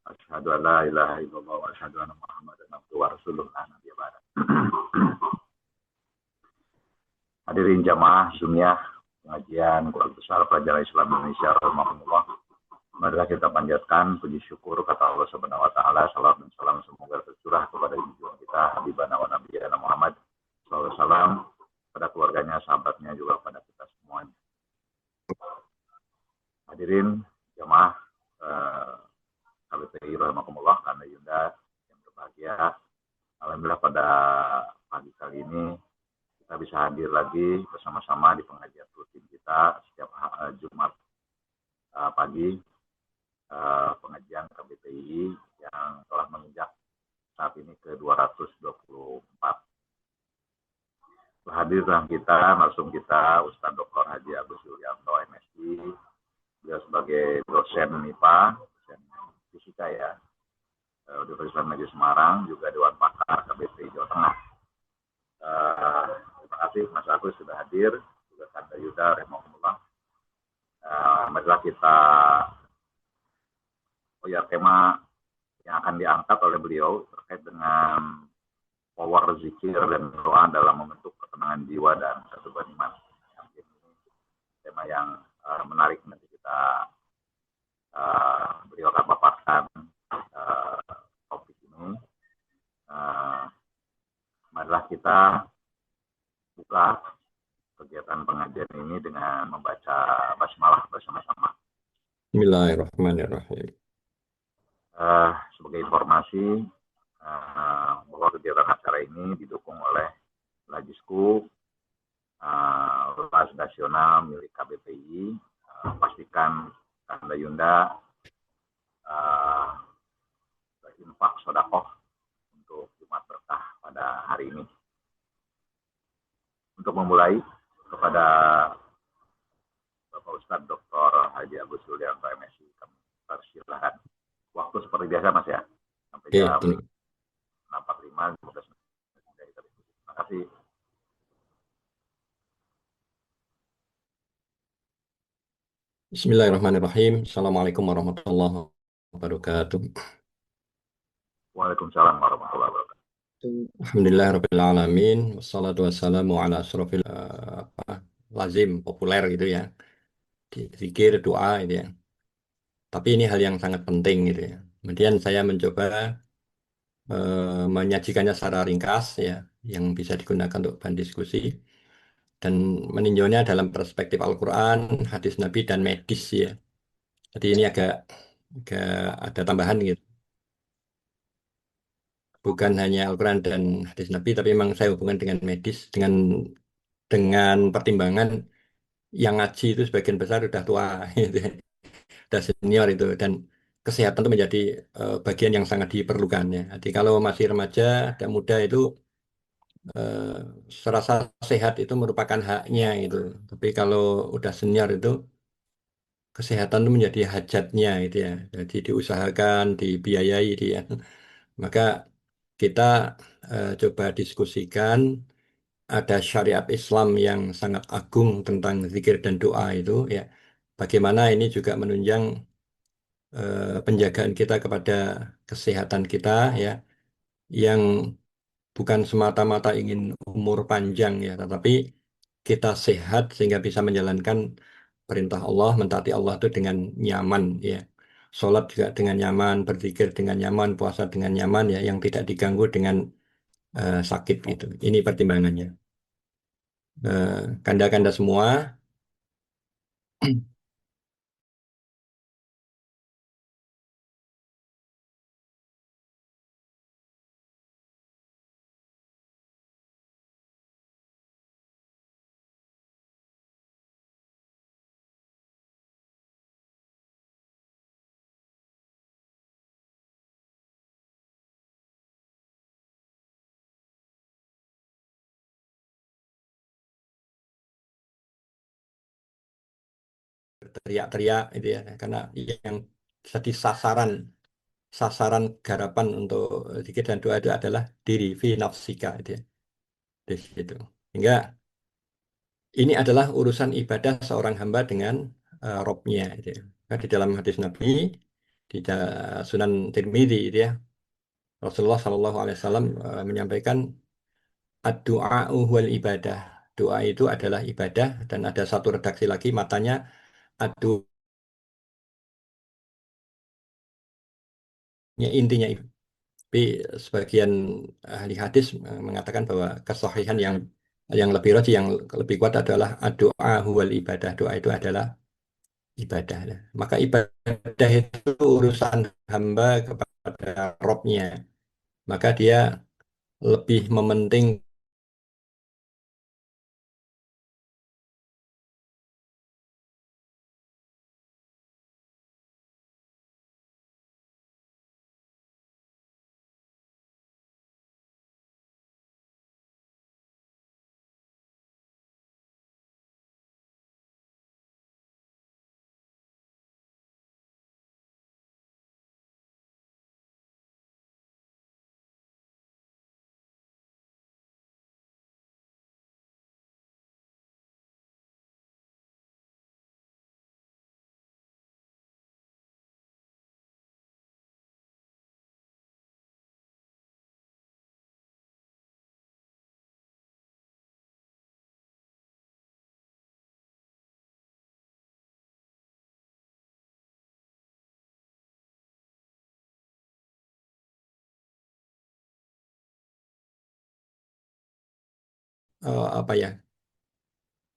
Asyhadu an la ilaha illallah wa asyhadu anna Muhammadan abduhu wa rasuluh la nabiyya ba'da. Hadirin jamaah Sunnah pengajian Quran besar pelajaran Islam Indonesia rahimakumullah. Marilah kita panjatkan puji syukur kata Allah Subhanahu wa taala, salam dan salam semoga tercurah kepada junjungan kita Habibana wa Nabiyana Muhammad sallallahu alaihi wasallam, pada keluarganya, sahabatnya, juga pada kita semuanya. Hadirin jamaah KBPI rahimakumullah, karena Yunda yang berbahagia. Alhamdulillah pada pagi kali ini kita bisa hadir lagi bersama-sama di pengajian rutin kita setiap Jumat pagi, pengajian KBPI yang telah menginjak saat ini ke 224. Hadir dalam kita, langsung kita Ustadz Dr. Haji Agus Yulianto MSI, beliau sebagai dosen MIPA, dosen fisika ya, Universitas Negeri Semarang, juga Dewan Pakar KBPI Jawa Tengah. Terima kasih Mas Agus sudah hadir, juga Kanda Yuda, rahimahullah. Marilah kita tema yang akan diangkat oleh beliau terkait dengan power zikir dan doa dalam membentuk ketenangan jiwa dan keteguhan iman. Ini tema yang menarik, nanti kita beliau akan paparkan topik ini. Marilah kita buka kegiatan pengajian ini dengan membaca basmalah bersama-sama. Bismillahirrahmanirrahim. Sebagai informasi bahwa kegiatan acara ini didukung oleh Lajisku Las Nasional milik KBPI. Pastikan Kanda Yunda infak sodakoh untuk Jumat Berkah pada hari ini. Untuk memulai, kepada Bapak Ustadz Dr. Haji Agus Yulianto MSI, kami persilahkan. Waktu seperti biasa Mas ya, sampai jam 6.45. Terima kasih. Bismillahirrahmanirrahim. Assalamualaikum warahmatullahi wabarakatuh. Waalaikumsalam warahmatullahi wabarakatuh. Alhamdulillahirabbil alamin, wassalatu wassalamu ala asrofil lazim populer gitu ya, zikir, doa gitu ya. Tapi ini hal yang sangat penting gitu ya. Kemudian saya mencoba menyajikannya secara ringkas ya, yang bisa digunakan untuk bahan diskusi dan meninjaunya dalam perspektif Al-Quran, hadis Nabi dan medis ya. Jadi ini agak ada tambahan gitu. Bukan hanya Al-Quran dan hadis Nabi, tapi memang saya hubungan dengan medis, dengan pertimbangan yang ngaji itu sebagian besar sudah tua, gitu, sudah senior itu, dan kesehatan itu menjadi bagian yang sangat diperlukan ya. Jadi kalau masih remaja dan muda itu serasa sehat itu merupakan haknya gitu. Tapi kalau udah senior itu kesehatan itu menjadi hajatnya gitu ya. Jadi diusahakan, dibiayai dia. Maka kita coba diskusikan, ada syariat Islam yang sangat agung tentang zikir dan doa itu ya. Bagaimana ini juga menunjang penjagaan kita kepada kesehatan kita ya, yang bukan semata-mata ingin umur panjang ya, tetapi kita sehat sehingga bisa menjalankan perintah Allah, mentaati Allah itu dengan nyaman ya. Sholat juga dengan nyaman, berzikir dengan nyaman, puasa dengan nyaman ya, yang tidak diganggu dengan sakit gitu. Ini pertimbangannya. Kanda-kanda semua, berteriak-teriak gitu ya, karena yang jadi sasaran garapan untuk zikir dan doa itu adalah diri fi nafsika gitu ya. Di situ. Hingga Ini adalah urusan ibadah seorang hamba dengan Robnya. Gitu ya. Maka di dalam hadis Nabi, di Sunan Tirmidzi, gitu ya, Rasulullah Shallallahu Alaihi Wasallam menyampaikan ad-du'a huwal ibadah. Doa itu adalah ibadah dan ada satu redaksi lagi matanya intinya itu. Tapi sebagian ahli hadis mengatakan bahwa kesahihan yang lebih rajih, yang lebih kuat adalah doa huwal ibadah. Doa itu adalah ibadah. Nah, maka ibadah itu urusan hamba kepada Robnya. Maka dia lebih mementing apa ya,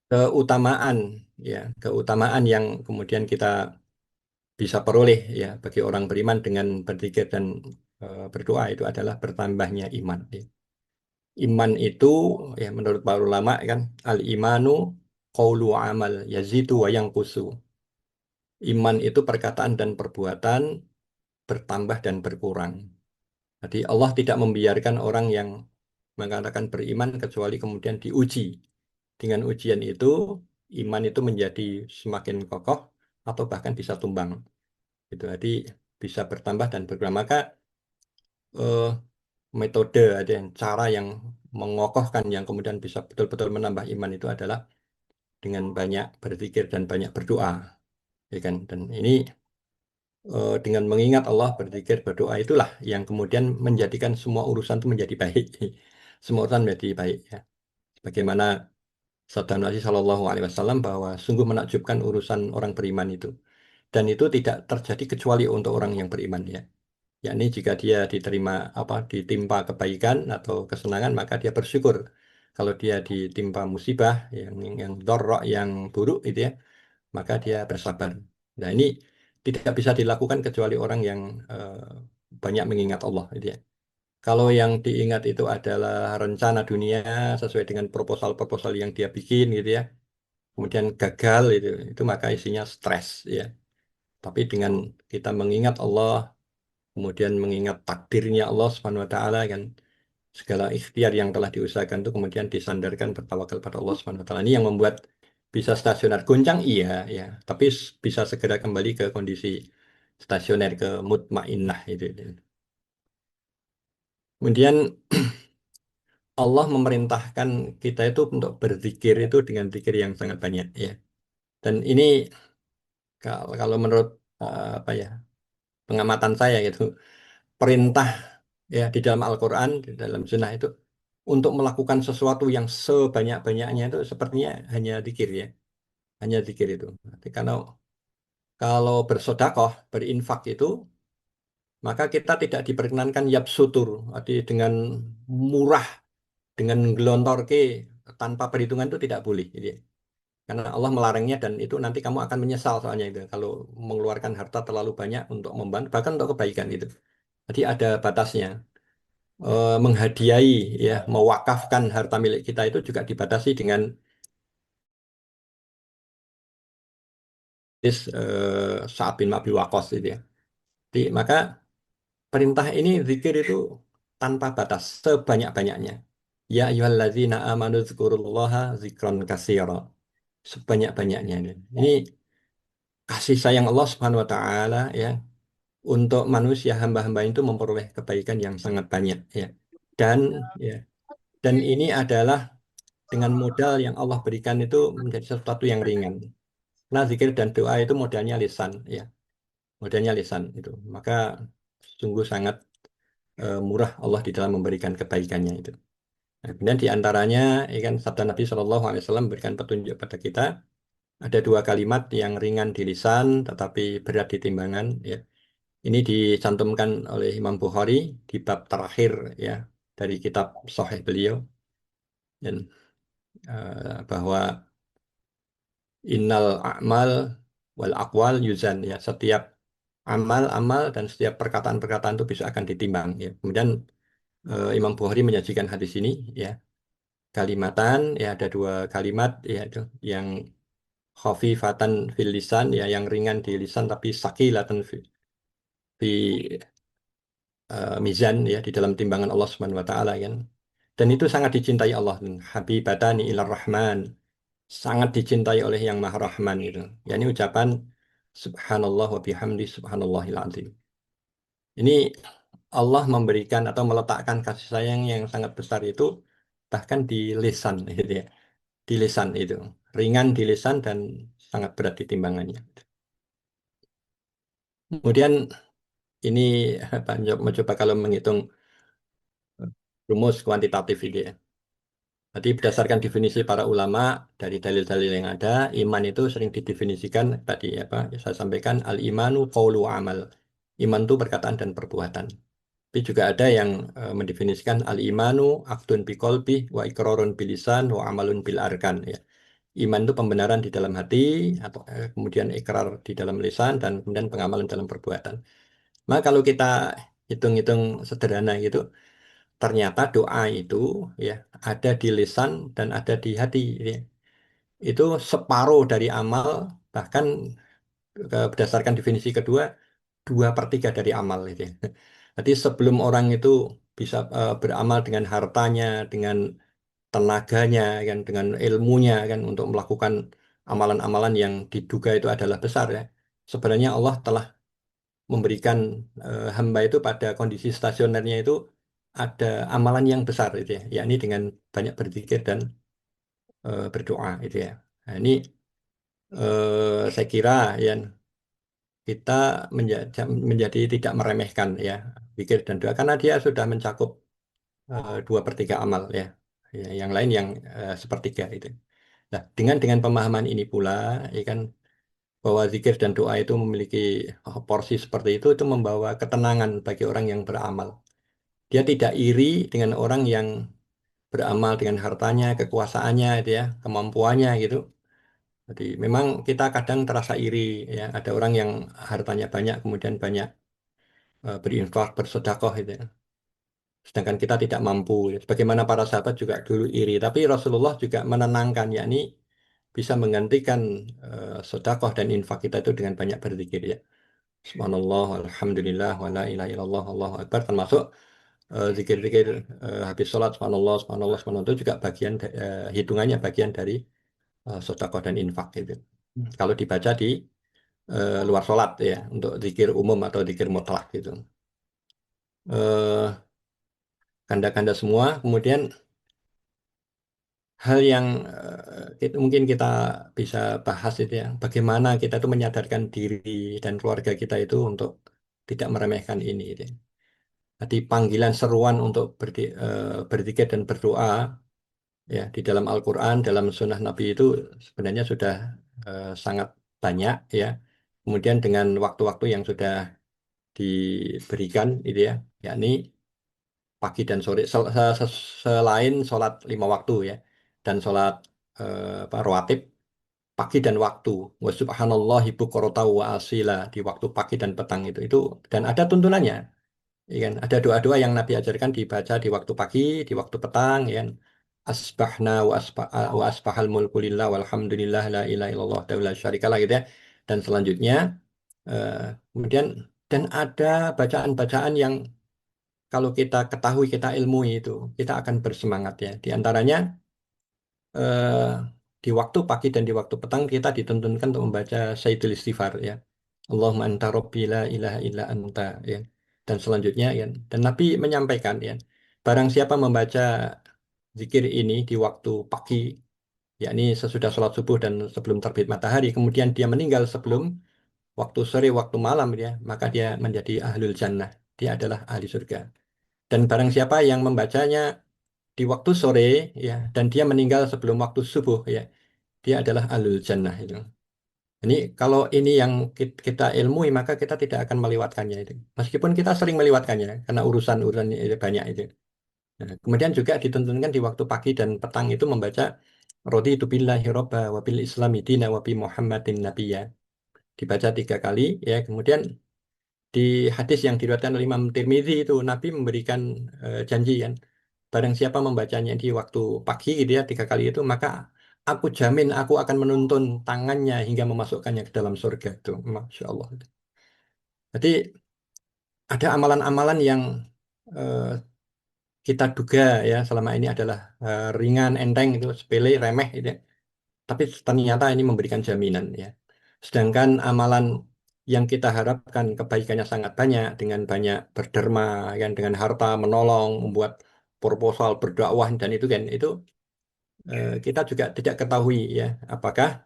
keutamaan, ya, keutamaan yang kemudian kita bisa peroleh ya bagi orang beriman dengan berzikir dan berdoa itu adalah bertambahnya iman. Ya. Iman itu ya menurut para ulama kan al imanu qaulu amal yazidu wa yanqusu. Iman itu perkataan dan perbuatan bertambah dan berkurang. Jadi Allah tidak membiarkan orang yang mengatakan beriman kecuali kemudian diuji. Dengan ujian itu iman itu menjadi semakin kokoh atau bahkan bisa tumbang. Itu jadi bisa bertambah dan berkurang. Maka eh, metode ada yang cara yang mengokohkan yang kemudian bisa betul-betul menambah iman itu adalah dengan banyak berzikir dan banyak berdoa, ya kan? Dan ini dengan mengingat Allah, berzikir, berdoa itulah yang kemudian menjadikan semua urusan itu menjadi baik. Semua urusan menjadi baik ya. Bagaimana sabda Nabi Shallallahu Alaihi Wasallam bahwa sungguh menakjubkan urusan orang beriman itu. Dan itu tidak terjadi kecuali untuk orang yang beriman ya. Yakni jika dia diterima apa ditimpa kebaikan atau kesenangan maka dia bersyukur. Kalau dia ditimpa musibah yang dorok yang buruk itu ya, maka dia bersabar. Nah, ini tidak bisa dilakukan kecuali orang yang banyak mengingat Allah gitu ya. Kalau yang diingat itu adalah rencana dunia sesuai dengan proposal-proposal yang dia bikin gitu ya. Kemudian gagal itu maka isinya stres ya. Tapi dengan kita mengingat Allah, kemudian mengingat takdirnya Allah Subhanahu wa taala kan segala ikhtiar yang telah diusahakan itu kemudian disandarkan bertawakal pada Allah Subhanahu wa taala. Ini yang membuat bisa stasioner goncang iya ya, tapi bisa segera kembali ke kondisi stasioner ke mutmainnah itu. Kemudian Allah memerintahkan kita itu untuk berzikir itu dengan zikir yang sangat banyak ya. Dan ini kalau menurut apa ya pengamatan saya gitu perintah ya di dalam Al-Quran, di dalam Sunnah itu untuk melakukan sesuatu yang sebanyak-banyaknya itu sepertinya hanya zikir ya, hanya zikir itu. Nanti kalau bersodakoh, berinfak itu, maka kita tidak diperkenankan yapsutur, arti dengan murah, dengan gelontor ke tanpa perhitungan itu tidak boleh. Gitu ya. Karena Allah melarangnya dan itu nanti kamu akan menyesal soalnya itu kalau mengeluarkan harta terlalu banyak untuk membantu, bahkan untuk kebaikan itu. Jadi ada batasnya. Menghadiahi ya mewakafkan harta milik kita itu juga dibatasi dengan Sa'ad bin Abi Waqqas itu ya. Jadi, maka perintah ini zikir itu tanpa batas sebanyak-banyaknya. Ya ayyuhalladzina amanu dzkurullaha dzikron katsira. Sebanyak-banyaknya ini. Ini kasih sayang Allah Subhanahu wa taala ya untuk manusia hamba-hamba itu memperoleh kebaikan yang sangat banyak ya. Dan ya dan ini adalah dengan modal yang Allah berikan itu menjadi sesuatu yang ringan. Nah, zikir dan doa itu modalnya lisan, ya, modalnya lisan itu. Maka sungguh sangat murah Allah di dalam memberikan kebaikannya itu. Nah, kemudian di antaranya, ya kan, sabda Nabi Shallallahu Alaihi Wasallam memberikan petunjuk pada kita. Ada dua kalimat yang ringan di lisan, tetapi berat di timbangan. Ya, ini dicantumkan oleh Imam Bukhari di bab terakhir, ya, dari kitab Sahih beliau, dan bahwa innal a'mal wal aqwal yuzan, ya, setiap amal dan setiap perkataan-perkataan itu bisa akan ditimbang, ya. Kemudian Imam Bukhari menyajikan hadis ini, ya, kalimatan, ya, ada dua kalimat, ya, itu yang khafifatan fil lisan, ya, yang ringan di lisan tapi sakilatan fi mizan, ya, di dalam timbangan Allah Subhanahu wa taala, kan. Dan itu sangat dicintai Allah, habibatani ilar rahman, sangat dicintai oleh yang Maha Rahman itu. Ya, ini ucapan subhanallah wa bihamdi subhanallahil azim. Ini Allah memberikan atau meletakkan kasih sayang yang sangat besar itu bahkan di lisan gitu, ya. Di lisan itu. Ringan di lisan dan sangat berat di timbangannya. Kemudian ini apa, mencoba kalau menghitung rumus kuantitatif ini, ya. Jadi berdasarkan definisi para ulama dari dalil-dalil yang ada, iman itu sering didefinisikan tadi apa saya sampaikan, al-imanu qaulu amal. Iman itu perkataan dan perbuatan. Tapi juga ada yang mendefinisikan al-imanu aqdun biqalbi wa iqrarun bilisan wa amalun bil arkan, ya. Iman itu pembenaran di dalam hati atau kemudian ikrar di dalam lisan dan kemudian pengamalan dalam perbuatan. Maka kalau kita hitung-hitung sederhana gitu, ternyata doa itu, ya, ada di lisan dan ada di hati, ya. Itu separuh dari amal, bahkan berdasarkan definisi kedua, 2/3 dari amal itu, ya. Jadi sebelum orang itu bisa beramal dengan hartanya, dengan tenaganya, kan, dengan ilmunya, kan, untuk melakukan amalan-amalan yang diduga itu adalah besar, ya. Sebenarnya Allah telah memberikan hamba itu pada kondisi stasionernya itu ada amalan yang besar itu, ya, yakni dengan banyak berzikir dan berdoa itu, ya. Nah, ini saya kira, ya, kita menjadi tidak meremehkan, ya, zikir dan doa karena dia sudah mencakup 2/3 amal, ya. Ya, yang lain yang sepertiga itu. Nah, dengan pemahaman ini pula, ya kan, bahwa zikir dan doa itu memiliki porsi seperti itu membawa ketenangan bagi orang yang beramal. Dia tidak iri dengan orang yang beramal dengan hartanya, kekuasaannya, itu, ya, kemampuannya gitu. Jadi memang kita kadang terasa iri, ya, ada orang yang hartanya banyak kemudian banyak berinfak, bersedekah itu, ya. Sedangkan kita tidak mampu, ya. Sebagaimana para sahabat juga dulu iri, tapi Rasulullah juga menenangkan, yakni bisa menggantikan sedekah dan infak kita itu dengan banyak berzikir, ya. Subhanallah, alhamdulillah, wa la ilaha illallah, Allahu Akbar, termasuk zikir-zikir habis sholat, subhanallah, subhanallah, subhanallah, itu juga bagian hitungannya bagian dari sedekah dan infak gitu. Kalau dibaca di luar sholat, ya, untuk zikir umum atau zikir mutlak gitu. Eh, Ganda-ganda semua. Kemudian hal yang mungkin kita bisa bahas itu, ya, bagaimana kita itu menyadarkan diri dan keluarga kita itu untuk tidak meremehkan ini, gitu, ya. Jadi panggilan seruan untuk berzikir dan berdoa, ya, di dalam Al-Quran, dalam Sunnah Nabi itu sebenarnya sudah sangat banyak, ya. Kemudian dengan waktu-waktu yang sudah diberikan, itu, ya, yakni pagi dan sore, selain sholat 5 waktu, ya, dan sholat rawatib pagi dan waktu, wa subhanallah ibu wa asila, di waktu pagi dan petang itu dan ada tuntunannya, ya kan, ada doa-doa yang Nabi ajarkan dibaca di waktu pagi, di waktu petang, ya kan. Asbahna wa asbahal mulku lillah walhamdulillah la ilaha illallah la syarikalah, gitu, ya. Dan selanjutnya eh, kemudian dan ada bacaan-bacaan yang kalau kita ketahui, kita ilmui itu, kita akan bersemangat, ya. Di antaranya eh, di waktu pagi dan di waktu petang kita dituntunkan untuk membaca Sayyidul Istighfar, ya. Allahumma anta rabbi la ilaha illa anta, ya. Dan selanjutnya, ya. Dan Nabi menyampaikan, ya, barang siapa membaca zikir ini di waktu pagi, yakni sesudah sholat subuh dan sebelum terbit matahari, kemudian dia meninggal sebelum waktu sore, waktu malam ya, maka dia menjadi ahlul jannah. Dia adalah ahli surga. Dan barang siapa yang membacanya di waktu sore ya, dan dia meninggal sebelum waktu subuh ya, dia adalah ahlul jannah itu. Ini kalau ini yang kita ilmui maka kita tidak akan melewatkannya itu. Meskipun kita sering melewatkannya karena urusan-urusan itu banyak itu. Nah, kemudian juga dituntunkan di waktu pagi dan petang itu membaca raditu billahi robba wa bil islami dina wa bi Muhammadin nabiyya. Dibaca 3 kali ya. Kemudian di hadis yang diriwayatkan oleh Imam Tirmidzi itu Nabi memberikan janji kan. Barang siapa membacanya di waktu pagi gitu ya 3 kali itu maka aku jamin aku akan menuntun tangannya hingga memasukkannya ke dalam surga itu. Masya Allah. Jadi ada amalan-amalan yang eh, kita duga ya selama ini adalah ringan, enteng itu sepele, remeh gitu ya. Tapi ternyata ini memberikan jaminan ya. Sedangkan amalan yang kita harapkan kebaikannya sangat banyak dengan banyak berderma kan dengan harta menolong, membuat proposal berdakwah dan itu kan itu kita juga tidak ketahui ya apakah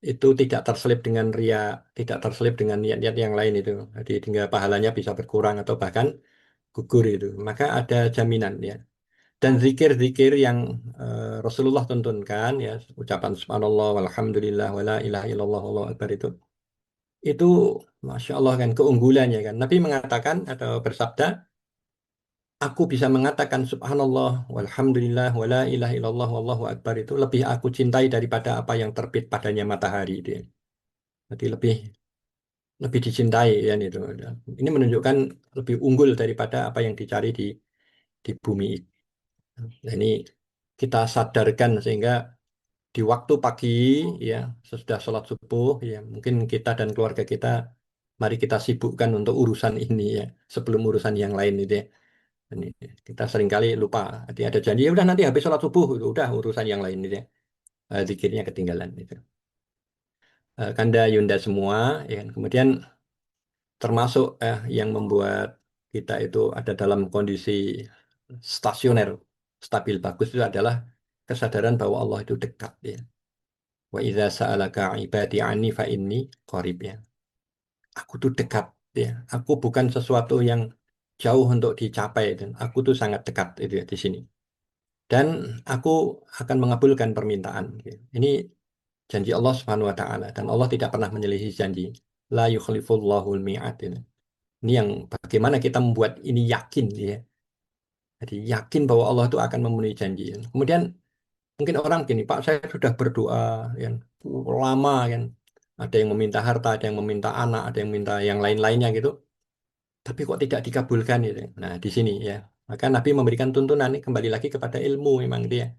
itu tidak terselip dengan ria, tidak terselip dengan niat-niat yang lain itu. Jadi hingga pahalanya bisa berkurang atau bahkan gugur itu. Maka ada jaminan ya. Dan zikir-zikir yang Rasulullah tuntunkan ya ucapan subhanallah walhamdulillah wala ilaha illallah wallahu akbar itu masya Allah kan keunggulannya kan Nabi mengatakan atau bersabda aku bisa mengatakan subhanallah walhamdulillah wala ilaha illallah wallahu akbar itu lebih aku cintai daripada apa yang terbit padanya matahari itu ya. Jadi lebih lebih dicintai ya itu ini menunjukkan lebih unggul daripada apa yang dicari di bumi. Nah, ini kita sadarkan sehingga di waktu pagi ya sesudah sholat subuh ya mungkin kita dan keluarga kita mari kita sibukkan untuk urusan ini ya sebelum urusan yang lain itu ya. Ini kita seringkali lupa. Jadi ada janji ya udah nanti habis sholat subuh itu udah urusan yang lain itu ya. Zikirnya ketinggalan itu. Kanda Yunda semua ya kan. Kemudian termasuk yang membuat kita itu ada dalam kondisi stasioner stabil bagus itu adalah kesadaran bahwa Allah itu dekat ya. Wa idza sa'alaka ibadi anni fa inni qarib ya. Aku tuh dekat ya. Aku bukan sesuatu yang jauh untuk dicapai dan aku tuh sangat dekat itu ya di sini. Dan aku akan mengabulkan permintaan. Ya. Ini janji Allah Subhanahu wa taala dan Allah tidak pernah menyelisihi janji. La yukhlifullahul mi'ad. Ya. Ini yang bagaimana kita membuat ini yakin ya. Jadi yakin bahwa Allah itu akan memenuhi janji. Kemudian mungkin orang gini, Pak, saya sudah berdoa yang lama kan. Ada yang meminta harta, ada yang meminta anak, ada yang minta yang lain-lainnya gitu. Tapi kok tidak dikabulkan gitu. Nah, di sini ya. Maka Nabi memberikan tuntunan ini kembali lagi kepada ilmu memang dia.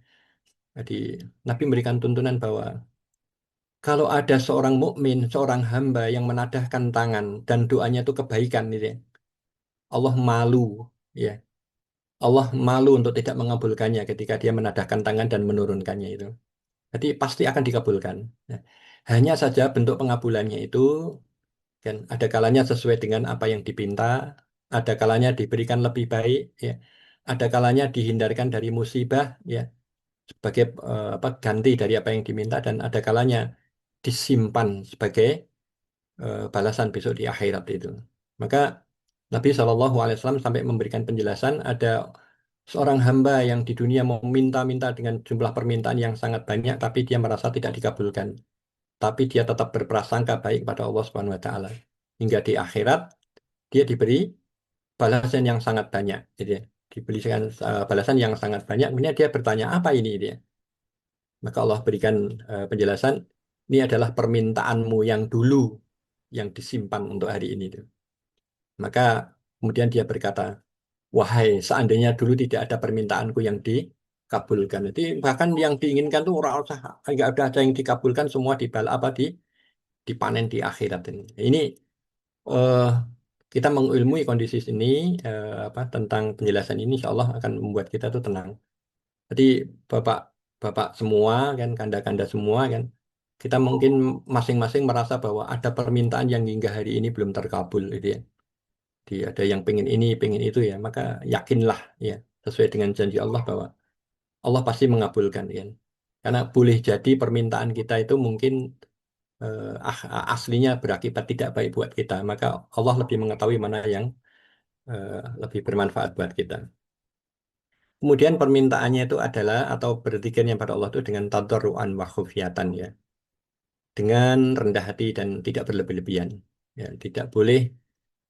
Jadi Nabi memberikan tuntunan bahwa kalau ada seorang mukmin, seorang hamba yang menadahkan tangan dan doanya itu kebaikan gitu ya. Allah malu ya. Allah malu untuk tidak mengabulkannya ketika dia menadahkan tangan dan menurunkannya itu. Jadi pasti akan dikabulkan. Nah, hanya saja bentuk pengabulannya itu kan ada kalanya sesuai dengan apa yang dipinta, ada kalanya diberikan lebih baik, ya. Ada kalanya dihindarkan dari musibah, ya, sebagai apa ganti dari apa yang diminta dan ada kalanya disimpan sebagai balasan besok di akhirat itu. Maka Nabi SAW sampai memberikan penjelasan ada seorang hamba yang di dunia meminta-minta dengan jumlah permintaan yang sangat banyak, tapi dia merasa tidak dikabulkan. Tapi dia tetap berprasangka baik pada Allah Subhanahu Wa Taala. Hingga di akhirat dia diberi balasan yang sangat banyak. Gitu ya. Diberikan balasan yang sangat banyak. Kemudian dia bertanya apa ini dia. Maka Allah berikan penjelasan. Ini adalah permintaanmu yang dulu yang disimpan untuk hari ini. Tuh. Maka kemudian dia berkata, wahai seandainya dulu tidak ada permintaanku yang dikabulkan. Jadi bahkan yang diinginkan tuh orang usah nggak ada yang dikabulkan semua dibal apa dipanen di akhirat ini. Ini eh, kita mengilmui kondisi ini apa tentang penjelasan ini insya Allah akan membuat kita tuh tenang. Jadi Bapak Bapak semua kan kanda-kanda semua kan kita mungkin masing-masing merasa bahwa ada permintaan yang hingga hari ini belum terkabul gitu ya. Ada yang pengen ini, pengen itu ya, maka yakinlah ya sesuai dengan janji Allah bahwa Allah pasti mengabulkan ya. Karena boleh jadi permintaan kita itu mungkin aslinya berakibat tidak baik buat kita, maka Allah lebih mengetahui mana yang lebih bermanfaat buat kita. Kemudian permintaannya itu adalah atau berzikirnya pada Allah itu dengan tadarruan wa khufyatan ya, dengan rendah hati dan tidak berlebih-lebihan. Ya, tidak boleh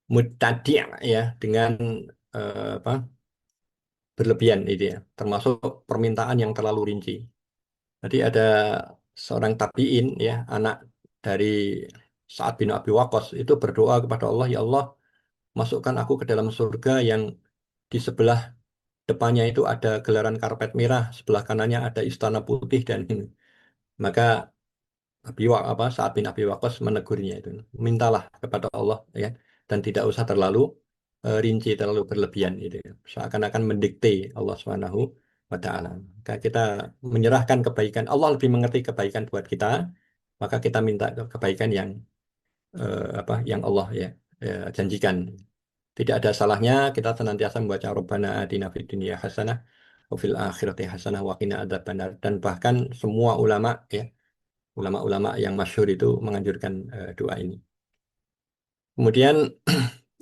mutadi' ya dengan apa berlebihan itu ya, termasuk permintaan yang terlalu rinci. Jadi ada seorang tabi'in ya, anak dari Sa'ad bin Abi Waqqas itu berdoa kepada Allah, ya Allah, masukkan aku ke dalam surga yang di sebelah depannya itu ada gelaran karpet merah, sebelah kanannya ada istana putih dan ini. Maka Sa'ad bin Abi Waqqas menegurnya itu, mintalah kepada Allah ya, dan tidak usah terlalu rinci, terlalu berlebihan itu ya. Seakan-akan mendikte Allah Subhanahu wa taala. Maka kita menyerahkan kebaikan, Allah lebih mengerti kebaikan buat kita, maka kita minta kebaikan yang yang Allah janjikan. Tidak ada salahnya kita senantiasa membaca Rabbana atina fid dunya hasanah wa fil akhirati hasanah wa qina adzabannar, dan bahkan semua ulama ya, ulama-ulama yang masyhur itu menganjurkan doa ini. Kemudian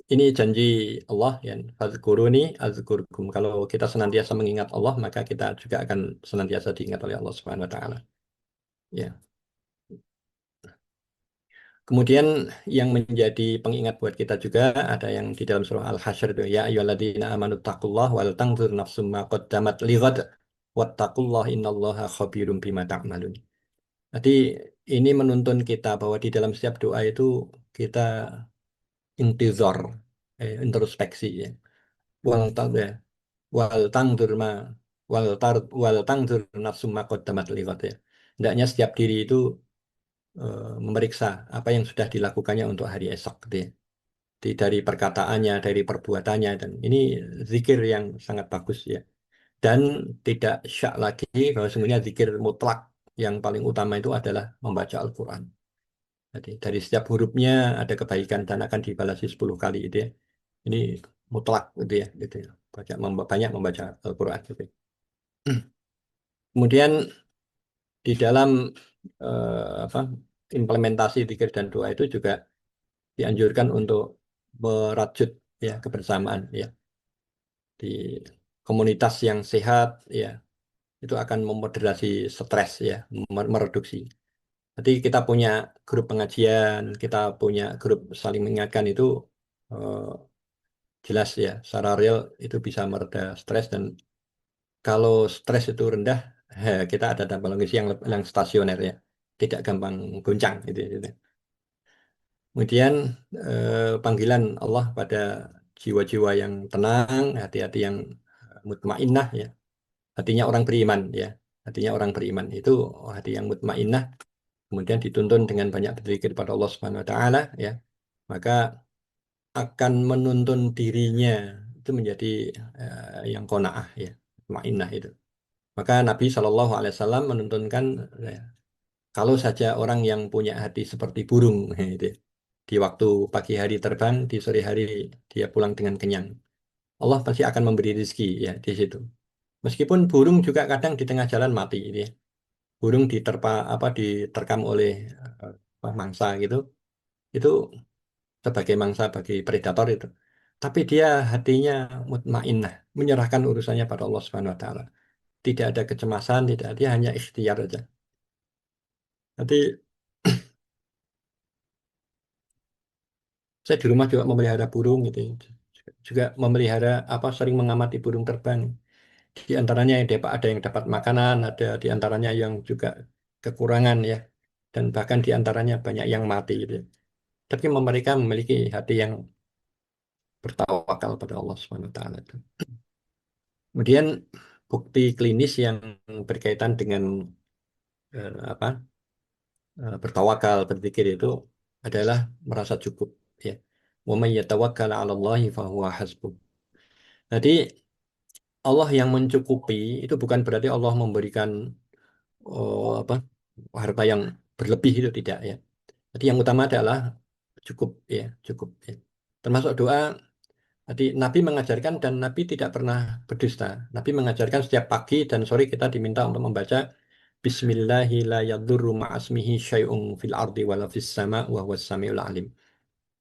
ini janji Allah ya, fadzkuruni azkurkum. Kalau kita senantiasa mengingat Allah, maka kita juga akan senantiasa diingat oleh Allah Subhanahu wa taala. Ya. Kemudian yang menjadi pengingat buat kita juga ada yang di dalam surah Al-Hasyr itu ya ayyuhalladzina amanu taqullah wal tanzur nafsum ma qaddamat lighad wattaqullah innallaha khabirum bima ta'malun. Jadi ini menuntun kita bahwa di dalam setiap doa itu kita intizar, introspeksi ya. Wal tang ya, wal tangdur ma wal tangdur nafsum ma qaddamat lighad ya. Hendaknya setiap diri itu memeriksa apa yang sudah dilakukannya untuk hari esok gitu ya. Dari perkataannya, dari perbuatannya, dan ini zikir yang sangat bagus ya. Dan tidak syak lagi bahwa sesungguhnya zikir mutlak yang paling utama itu adalah membaca Al-Quran. Jadi dari setiap hurufnya ada kebaikan dan akan dibalasi 10 kali itu ya. Ini mutlak gitu ya, gitu ya. Banyak membaca Al-Quran gitu. Kemudian di dalam apa implementasi zikir dan doa itu juga dianjurkan untuk merajut ya kebersamaan ya di komunitas yang sehat ya, itu akan memoderasi stres ya, mereduksi. Jadi kita punya grup pengajian, kita punya grup saling mengingatkan itu eh, jelas ya, secara real itu bisa mereda stres, dan kalau stres itu rendah, kita ada dampak logis yang stasioner ya, tidak gampang goncang gitu. Kemudian panggilan Allah pada jiwa-jiwa yang tenang, hati-hati yang mutmainnah ya. Hatinya orang beriman ya. Hatinya orang beriman itu hati yang mutmainnah, kemudian dituntun dengan banyak berzikir pada Allah Subhanahu wa taala ya. Maka akan menuntun dirinya itu menjadi yang qanaah ya, mutmainnah itu. Maka Nabi Shallallahu alaihi wasallam menuntunkan ya, kalau saja orang yang punya hati seperti burung, itu ya, di waktu pagi hari terbang, di sore hari dia pulang dengan kenyang. Allah pasti akan memberi rezeki ya di situ. Meskipun burung juga kadang di tengah jalan mati, gitu ya. Burung diterkam oleh mangsa gitu, itu sebagai mangsa bagi predator itu. Tapi dia hatinya mutmainnah, menyerahkan urusannya pada Allah Subhanahu Wa Taala. Tidak ada kecemasan, tidak, dia hanya ikhtiar aja. Nanti saya di rumah juga memelihara burung gitu, ya. Juga memelihara sering mengamati burung terbang. Di antaranya yang dapat ada yang dapat makanan, ada di antaranya yang juga kekurangan ya, dan bahkan di antaranya banyak yang mati gitu, ya. Tapi mereka memiliki hati yang bertawakal pada Allah Subhanahu wa taala itu. Kemudian bukti klinis yang berkaitan dengan apa bertawakal, berzikir itu adalah merasa cukup ya. Wa may yatawakkal 'ala Allahi fahuwa hasbuh. Jadi Allah yang mencukupi itu bukan berarti Allah memberikan apa harta yang berlebih, itu tidak ya. Jadi yang utama adalah cukup ya, cukup ya. Termasuk doa Jadi Nabi mengajarkan dan Nabi tidak pernah berdusta. Nabi mengajarkan setiap pagi dan sore kita diminta untuk membaca Bismillahi la yadurru ma'asmihi syai'un fil ardi wala fis sama wa huwas samiul alim.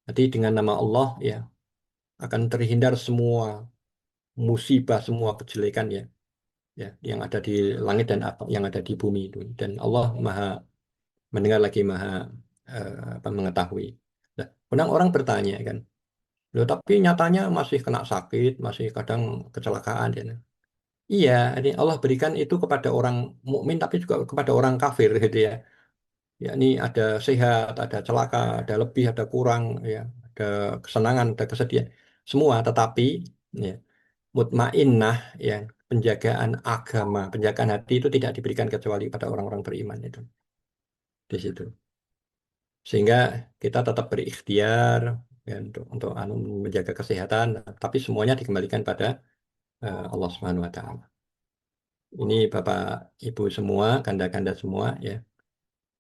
Jadi dengan nama Allah ya akan terhindar semua musibah, semua kejelekan ya, ya yang ada di langit dan apa yang ada di bumi itu. Dan Allah Maha mendengar lagi Maha apa, mengetahui. Nah, kadang orang bertanya kan, loh tapi nyatanya masih kena sakit, masih kadang kecelakaan ya. Iya, ini Allah berikan itu kepada orang mukmin tapi juga kepada orang kafir gitu ya. Ya, ini ada sehat, ada celaka, ada lebih, ada kurang, ya, ada kesenangan, ada kesedihan, semua. Tetapi ya, mutmainnah, ya, penjagaan agama, penjagaan hati itu tidak diberikan kecuali pada orang-orang beriman itu di situ. Sehingga kita tetap berikhtiar ya, untuk menjaga kesehatan, tapi semuanya dikembalikan pada Allah Subhanahu Wa Taala. Ini Bapak Ibu semua, kanda-kanda semua, ya.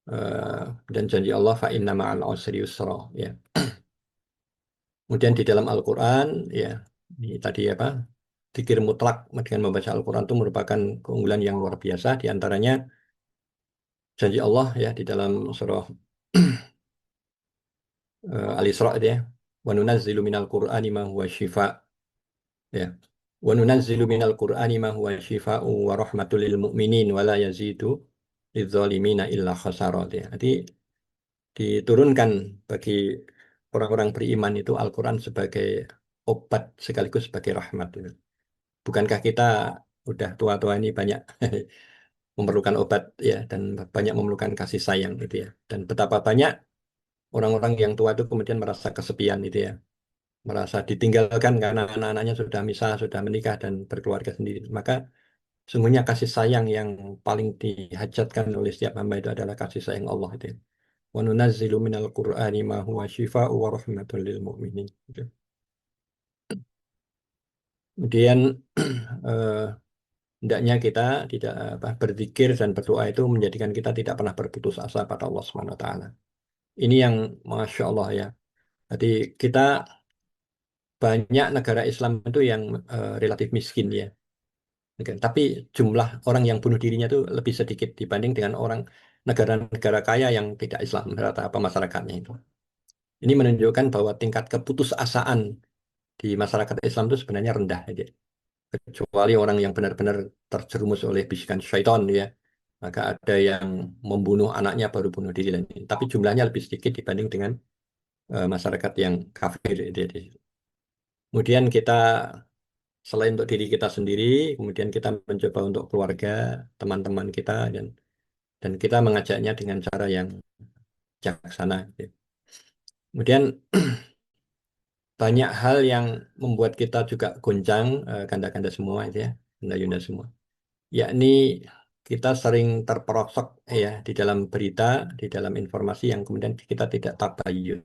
Eh, dan janji Allah fa inna ma'al usri yusra, ya. Kemudian di dalam Al-Quran, ya, ini tadi apa? Dzikir mutlak dengan membaca Al-Quran itu merupakan keunggulan yang luar biasa. Di antaranya janji Allah ya di dalam surah Al-Isra itu ya. Wa nunazzilu minal Qur'ani ma huwa shifa, ya. Wa nunazzilu minal Qur'ani ma huwa shifa'u wa rahmatul lil mu'minin wa la yazidu lidzalimina illa khasara, ya. Jadi diturunkan bagi orang-orang beriman itu Al-Quran sebagai obat sekaligus sebagai rahmat, gitu. Bukankah kita udah tua-tua ini banyak memerlukan obat ya dan banyak memerlukan kasih sayang gitu ya. Dan betapa banyak orang-orang yang tua itu kemudian merasa kesepian itu ya, merasa ditinggalkan karena anak-anaknya sudah misah, sudah menikah dan berkeluarga sendiri. Maka sungguhnya kasih sayang yang paling dihajatkan oleh setiap hamba itu adalah kasih sayang Allah itu ya. Wa nunazzilu minal Qur'ani ma huwa shifaa'u wa rahmatul lil mu'minin. Gitu. Kemudian eh, hendaknya kita tidak apa, berzikir dan berdoa itu menjadikan kita tidak pernah berputus asa pada Allah Subhanahu wa taala. Ini yang Masya Allah ya. Jadi kita banyak negara Islam itu yang relatif miskin ya. Oke, tapi jumlah orang yang bunuh dirinya itu lebih sedikit dibanding dengan orang negara-negara kaya yang tidak Islam rata-rata masyarakatnya itu. Ini menunjukkan bahwa tingkat keputusasaan di masyarakat Islam itu sebenarnya rendah aja. Kecuali orang yang benar-benar terjerumus oleh bisikan syaitan ya. Maka ada yang membunuh anaknya baru bunuh diri lagi. Tapi jumlahnya lebih sedikit dibanding dengan masyarakat yang kafir. Kemudian kita selain untuk diri kita sendiri, kemudian kita mencoba untuk keluarga, teman-teman kita dan kita mengajaknya dengan cara yang bijaksana, gitu. Kemudian banyak hal yang membuat kita juga goncang, kanda-kanda semua itu ya, kanda-yunda semua. Yakni kita sering terperosok ya di dalam berita, di dalam informasi yang kemudian kita tidak tabayun.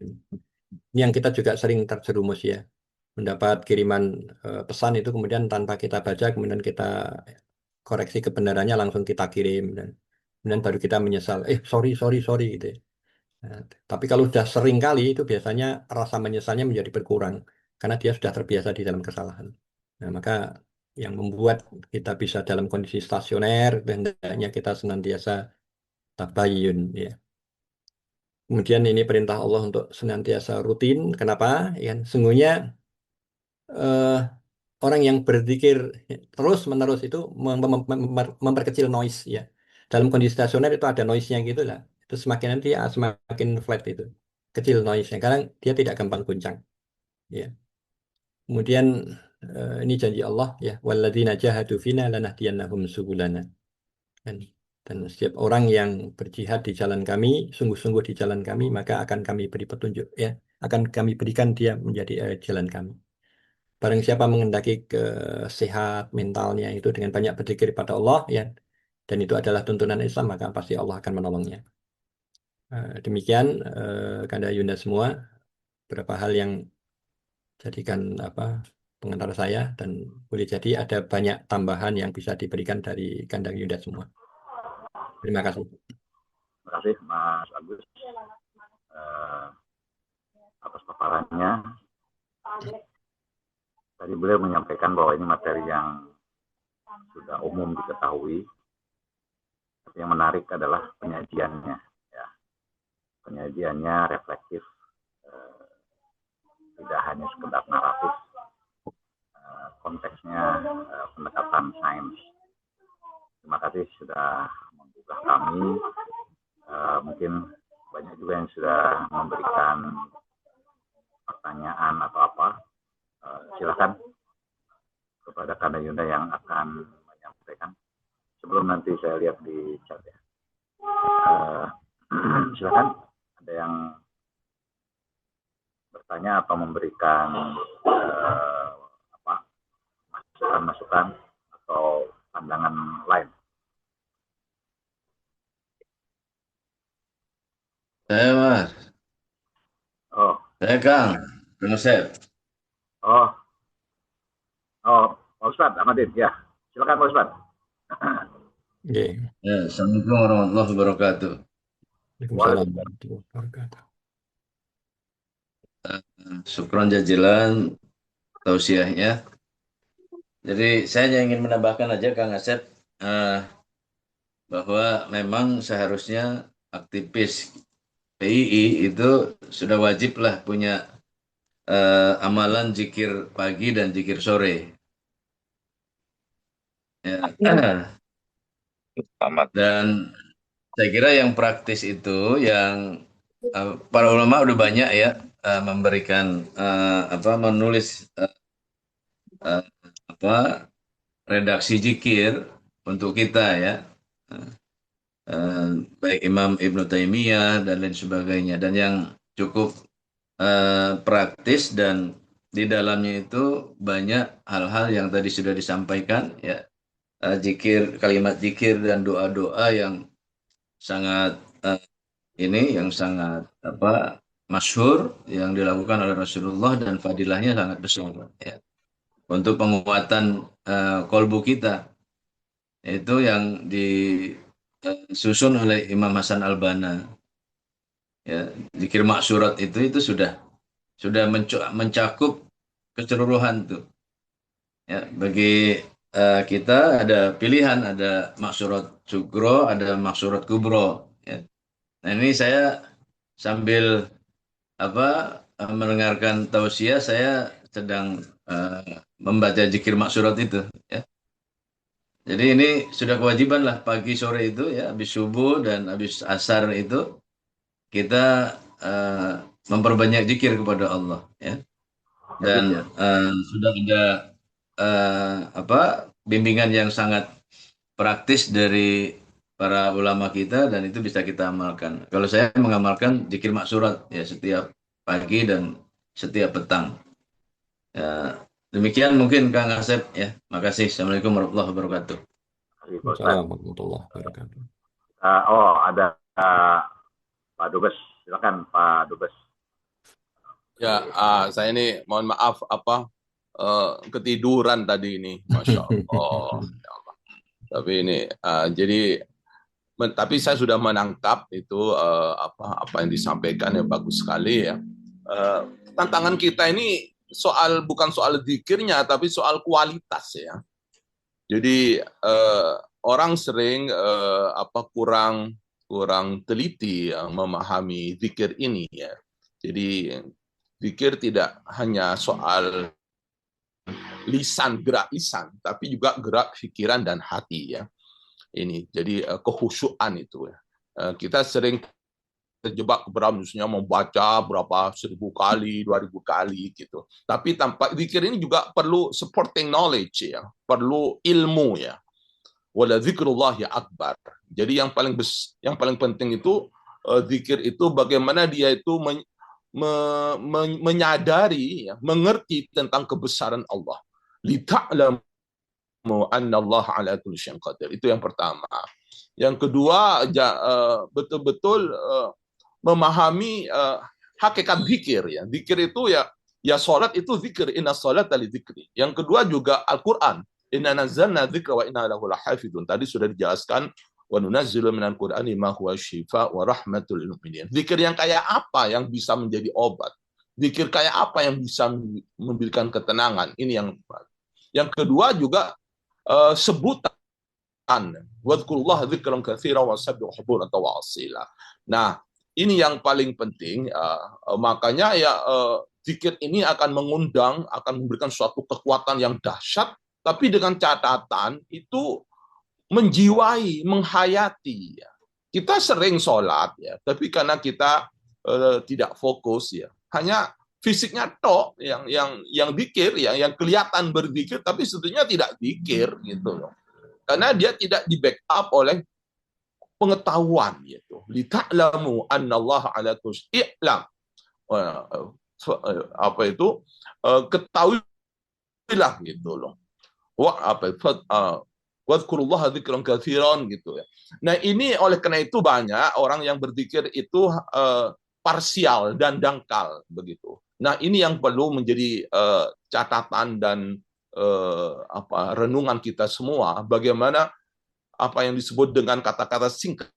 Ini yang kita juga sering terjerumus ya, mendapat kiriman pesan itu kemudian tanpa kita baca, kemudian kita koreksi kebenarannya langsung kita kirim dan kemudian baru kita menyesal, sorry sorry sorry gitu ya. Nah, tapi kalau sudah sering kali itu biasanya rasa menyesalnya menjadi berkurang karena dia sudah terbiasa di dalam kesalahan. Nah, maka yang membuat kita bisa dalam kondisi stasioner, hendaknya kita senantiasa tabayun ya. Kemudian ini perintah Allah untuk senantiasa rutin. Kenapa? Ya, sungguhnya eh, orang yang berzikir terus-menerus itu memperkecil noise ya. Dalam kondisi stasioner itu ada noise-nya gitu lah. Itu semakin nanti semakin flat itu. Kecil noise-nya karena dia tidak gampang goncang ya. Kemudian ini janji Allah ya, walladzina jahadu fina lanahdiyannahum subulana. Dan, dan setiap orang yang berjihad di jalan kami, sungguh-sungguh di jalan kami, maka akan kami beri petunjuk ya, akan kami berikan dia menjadi jalan kami. Barang siapa mengendaki sehat mentalnya itu dengan banyak berzikir pada Allah ya, dan itu adalah tuntunan Islam, maka pasti Allah akan menolongnya. Demikian Kanda Yunda semua, beberapa hal yang jadikan apa pengantar saya dan boleh jadi ada banyak tambahan yang bisa diberikan dari Kanda Yunda semua. Terima kasih. Terima kasih Mas Agus atas paparannya. tadi beliau menyampaikan bahwa ini materi yang sudah umum diketahui. Tapi yang menarik adalah penyajiannya. Ya. Penyajiannya reflektif, tidak hanya sekedar naratif, konteksnya pendekatan sains. Terima kasih sudah menggugah kami. Mungkin banyak juga yang sudah memberikan pertanyaan atau apa. Silakan kepada Kanda Yunda yang akan menyampaikan. Sebelum nanti saya lihat di chat ya. Silakan, ada yang bertanya atau memberikan masukan-masukan atau pandangan lain. Saya Mas. Oh, Saya Kang. Kang Asep. oh, Pak Ustadz Ahmadin, ya. Silakan Pak Ustadz. Oke. Ya, Assalamualaikum warahmatullahi wabarakatuh. Waalaikumsalam warahmatullahi wabarakatuh. Syukron jazilan tausiahnya. Jadi saya hanya ingin menambahkan aja Kang Asep bahwa memang seharusnya aktivis PII itu sudah wajib lah punya amalan zikir pagi dan zikir sore. Ya. Dan saya kira yang praktis itu yang para ulama udah banyak ya memberikan menulis redaksi zikir untuk kita ya. Baik Imam Ibnu Taimiyah dan lain sebagainya, dan yang cukup praktis dan di dalamnya itu banyak hal-hal yang tadi sudah disampaikan ya, zikir, kalimat zikir dan doa-doa yang sangat yang sangat masyhur yang dilakukan oleh Rasulullah dan fadilahnya sangat besar ya. Untuk penguatan kolbu kita, itu yang disusun oleh Imam Hasan Al-Banna ya, zikir maksurat itu sudah mencakup keseluruhan tuh ya. Bagi kita ada pilihan, ada maksurat sugro, ada maksurat kubro ya. Nah ini saya sambil mendengarkan tausiah, saya sedang membaca zikir maksurat itu ya. Jadi ini sudah kewajiban lah pagi sore itu ya, habis subuh dan habis asar itu kita memperbanyak zikir kepada Allah ya. Dan sudah ada bimbingan yang sangat praktis dari para ulama kita, dan itu bisa kita amalkan. Kalau saya mengamalkan zikir maksurat ya setiap pagi dan setiap petang. Ya, demikian mungkin Kang Asep ya. Makasih. Assalamualaikum warahmatullahi wabarakatuh. Assalamualaikum warahmatullahi wabarakatuh. Ada Pak Dubes. Silakan Pak Dubes. Ya, saya ini mohon maaf ketiduran tadi ini, Masya Allah. Tapi ini tapi saya sudah menangkap itu apa yang disampaikan, ya bagus sekali ya. Tantangan kita ini bukan soal zikirnya, tapi soal kualitas ya. Jadi orang sering kurang teliti ya, memahami zikir ini ya. Jadi zikir tidak hanya soal gerak lisan, tapi juga gerak pikiran dan hati ya. Ini jadi kehusyuan itu ya. Kita sering terjebak misalnya membaca berapa 1000 kali, 2000 kali gitu. Tapi tanpa zikir ini juga perlu supporting knowledge ya, perlu ilmu ya. Wala zikrullah ya akbar. Jadi yang paling penting itu zikir itu bagaimana dia itu menyadari, ya, mengerti tentang kebesaran Allah. Lita'lamu anna Allah ala kulli syai'in qadir. Itu yang pertama. Yang kedua, betul-betul memahami hakikat zikir ya. Zikir itu ya salat itu zikir, inna salata li dzikri. Yang kedua juga Al-Qur'an. Inna nazzalna dzikra wa inna lahu lahafizun. Tadi sudah dijelaskan, wa nunazzilu minal qur'ani ma huwa syifa wa rahmatul lil mu'minin. Zikir yang kayak apa yang bisa menjadi obat? Zikir kayak apa yang bisa memberikan ketenangan? Ini yang kedua juga sebutan. Wadhkurullah dzikran katsiran wasabbihu bukratan wa asila. Nah, ini yang paling penting. Makanya ya zikir ini akan mengundang, akan memberikan suatu kekuatan yang dahsyat, tapi dengan catatan itu menjiwai, menghayati. Ya. Kita sering sholat, ya, tapi karena kita tidak fokus, ya, hanya fisiknya tok yang zikir, yang kelihatan berzikir, tapi sebetulnya tidak zikir gitu loh. Karena dia tidak di backup oleh pengetahuan gitu. Lita'lamu annallaha ala kulli i'lam. Apa itu? Ketahuilah gitu loh. Wadhkurullaha dzikran katsiran gitu ya. Nah, ini oleh karena itu banyak orang yang berzikir itu parsial dan dangkal begitu. Nah, ini yang perlu menjadi catatan dan renungan kita semua, bagaimana apa yang disebut dengan kata-kata singkat,